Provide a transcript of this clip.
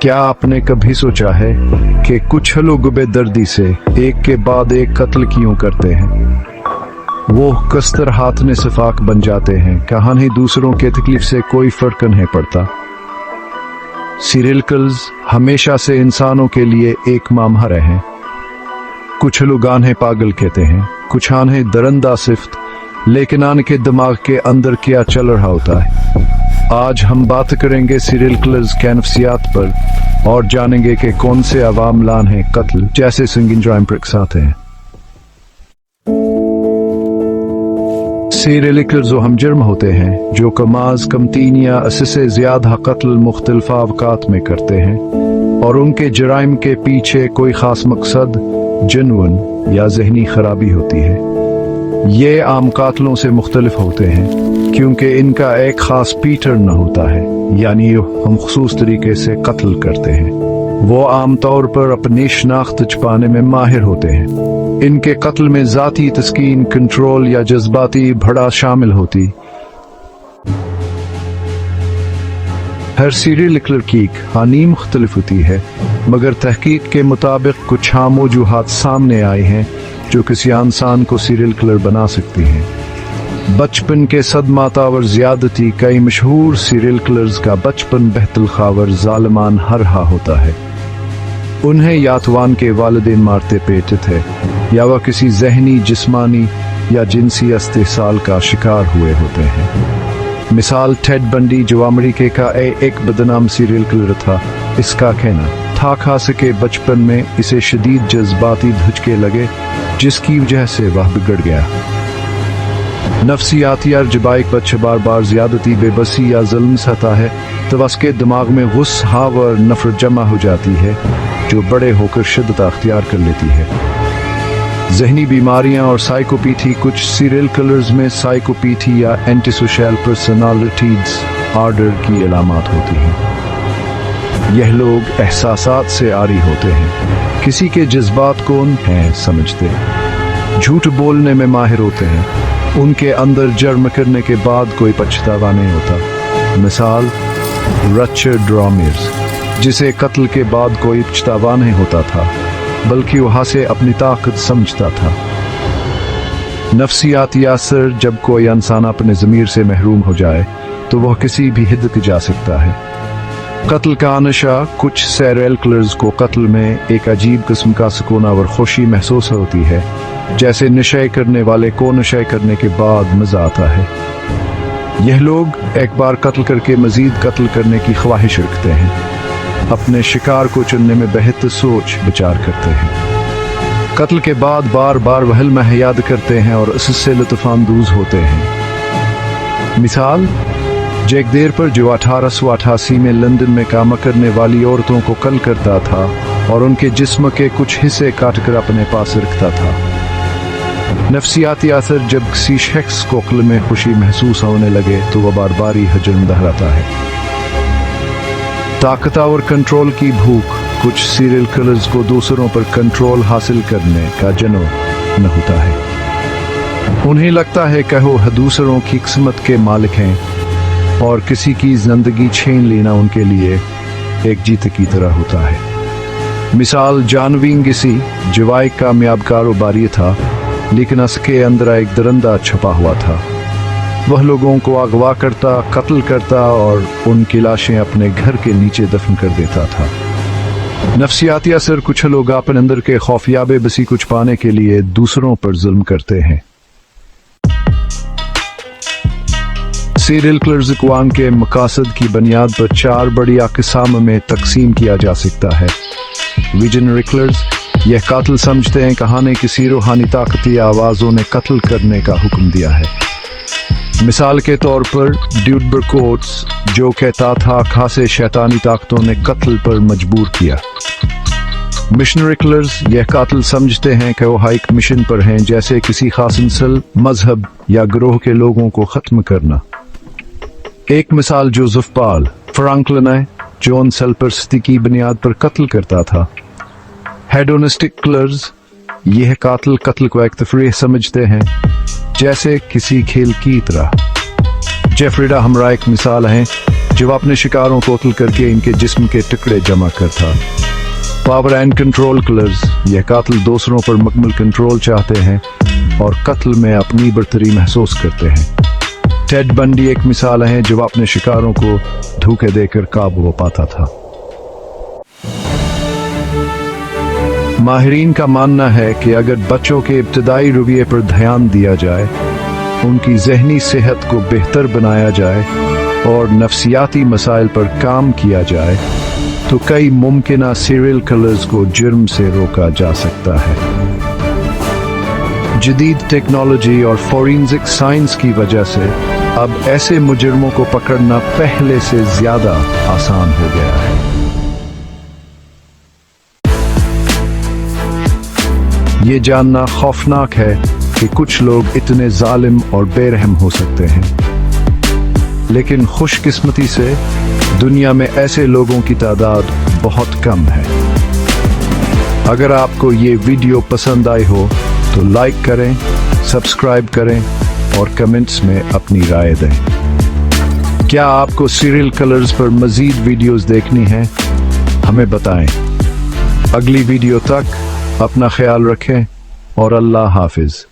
क्या आपने कभी सोचा है कि कुछ लोग बेदर्दी से एक के बाद एक कत्ल क्यों करते हैं? वो कस्तर हाथ ने सफाक बन जाते हैं, कहानी दूसरों के तकलीफ से कोई फर्क नहीं पड़ता। सीरियल किलर्स हमेशा से इंसानों के लिए एक मामहा रहे हैं। कुछ लोग आन्हें पागल कहते हैं, कुछ आन्हें दरंदा सिफ्त, लेकिन आन के दिमाग के अंदर क्या चल रहा होता है। आज हम बात करेंगे सीरियल किलर्स के नफ्सियात पर और जानेंगे कि कौन से अवाम लान हैं कत्ल जैसे संगीन जुर्म पर उकसाते हैं। सीरियल किलर्स वो हम जुर्म होते हैं जो कमाज कम 3 या इससे से ज्यादा कत्ल मुख्तलिफ अवकात में करते हैं और उनके जराइम के पीछे कोई खास मकसद, जुनून या जहनी खराबी होती है। ये आम कातलों से मुख्तलिफ होते हैं क्योंकि इनका एक खास पैटर्न न होता है, यानी हम खुसूस तरीके से कत्ल करते हैं। वो आमतौर पर अपनी शनाख्त छुपाने में माहिर होते हैं। इनके कत्ल में जाती तस्कीन, कंट्रोल या जज्बाती भड़ा शामिल होती। हर सीरियल किलर की कहानी मुख्तलिफ होती है, मगर तहकीक के मुताबिक कुछ आम वजूहात सामने आए हैं जो किसी इंसान को सीरियल किलर बना सकती हैं। बचपन के सदमातावर ज्यादती। कई मशहूर सीरियल किलर्स का बचपन बेहतल खावर जालिमान हरहा होता है। उन्हें या तो उनके वालिदैन मारते पीटते थे या वह किसी जहनी, जिस्मानी या जिनसी इस्तेसाल का शिकार हुए होते हैं। मिसाल टेड बंडी जो अमेरिका का एक बदनाम सीरियल किलर था। इसका कहना था खास के बचपन में इसे शदीद जज्बाती धचके लगे जिसकी वजह से वह बिगड़ गया। नफ्सियाती जब एक बच्चा बार बार ज्यादती, बेबसी या जुल्म सहता है तो उसके दिमाग में गुस्सा और नफरत जमा हो जाती है जो बड़े होकर शिद्दत अख्तियार कर लेती है। जहनी बीमारियां और साइकोपैथी। कुछ सीरियल किलर्स में साइकोपैथी या एंटीसोशल पर्सनालिटी डिसऑर्डर की अलामत होती हैं। यह लोग एहसासात से आरी होते हैं, किसी के जज्बात को नहीं समझते, झूठ बोलने में माहिर होते हैं। उनके अंदर जुर्म करने के बाद कोई पछतावा नहीं होता। मिसाल रिचर्ड रामिर्स, जिसे कत्ल के बाद कोई पछतावा नहीं होता था बल्कि वहां से अपनी ताकत समझता था। नफ्सियाती असर। जब कोई इंसान अपने ज़मीर से महरूम हो जाए तो वह किसी भी हद तक जा सकता है। कत्ल का नशा। कुछ सीरियल किलर्स को कत्ल में एक अजीब किस्म का सुकून और खुशी महसूस होती है, जैसे नशे करने वाले को नशे करने के बाद मजा आता है। यह लोग एक बार कत्ल करके मजीद कत्ल करने की ख्वाहिश रखते हैं, अपने शिकार को चुनने में बेहतर सोच विचार करते हैं। कत्ल के बाद बार बार वहल में याद करते हैं और इससे लुत्फ़ानंदोज़ होते हैं। मिसाल जैक देर पर जो 1888 में लंदन में काम करने वाली औरतों को कत्ल करता था और उनके जिस्म के कुछ हिस्से काट कर अपने पास रखता था। नफ्सियाती असर। जब किसी शख्स को कत्ल में खुशी महसूस होने लगे तो वह बार बार ही जुर्म दोहराता है। ताकतवर कंट्रोल की भूख। कुछ सीरियल किलर्स को दूसरों पर कंट्रोल हासिल करने का जुनून होता है। उन्हें लगता है कि वो दूसरों की किस्मत के मालिक हैं और किसी की जिंदगी छीन लेना उनके लिए एक जीत की तरह होता है। मिसाल जानवीन गिसी, जो एक कामयाब कारोबारी था लेकिन उसके अंदर एक दरंदा छुपा हुआ था। वह लोगों को अगवा करता, कत्ल करता और उनकी लाशें अपने घर के नीचे दफन कर देता था। नफ्सियाती असर। कुछ लोग अपने अंदर के खौफिया बेबसी को छुपाने के लिए दूसरों पर जुल्म करते हैं। सीरियल किलर्स अक़वाम के मकासद की बुनियाद पर 4 बड़ी अक़साम में तकसीम किया जा सकता है। Visionary killers. यह कातिल समझते हैं कहानी किसी रूहानी ताकती आवाज़ों ने कत्ल करने का हुक्म दिया है। मिसाल के तौर पर ड्यूडबर कोट्स, जो कहता था खासे शैतानी ताकतों ने कत्ल पर मजबूर किया। Missionary killers. यह कातिल समझते हैं कि वो एक मिशन पर हैं, जैसे किसी खास नस्ल, मजहब या ग्रोह के लोगों को खत्म करना। एक मिसाल जोसेफ पॉल फ्रैंकलिन है, जो नस्ल परस्ती की बुनियाद पर कत्ल करता था। Hedonistic killers. यह कातिल कत्ल को एक तफरीह समझते हैं, जैसे किसी खेल की तरह। जेफरीडा हमरा एक मिसाल हैं जो अपने शिकारों को कत्ल करके इनके जिस्म के टुकड़े जमा करता। पावर एंड कंट्रोल किलर्स, यह कातिल दूसरों पर मुकम्मल कंट्रोल चाहते हैं और कत्ल में अपनी बर्तरी महसूस करते हैं। टेड बंडी एक मिसाल है जो अपने शिकारों को धोखे देकर काबू पाता था। माहिरीन का मानना है कि अगर बच्चों के इब्तदाई रवैये पर ध्यान दिया जाए, उनकी जहनी सेहत को बेहतर बनाया जाए और नफ्सियाती मसाइल पर काम किया जाए तो कई मुमकिन सीरियल किलर्स को जुर्म से रोका जा सकता है। जदीद टेक्नोलॉजी और फोरेंसिक साइंस की वजह से अब ऐसे मुजरिमों को पकड़ना पहले से ज्यादा आसान हो गया है। ये जानना खौफनाक है कि कुछ लोग इतने जालिम और बेरहम हो सकते हैं, लेकिन खुशकिस्मती से दुनिया में ऐसे लोगों की तादाद बहुत कम है। अगर आपको ये वीडियो पसंद आई हो तो लाइक करें, सब्सक्राइब करें और कमेंट्स में अपनी राय दें। क्या आपको सीरियल किलर्स पर मजीद वीडियोस देखनी है? हमें बताएं। अगली वीडियो तक अपना ख्याल रखें और अल्लाह हाफिज।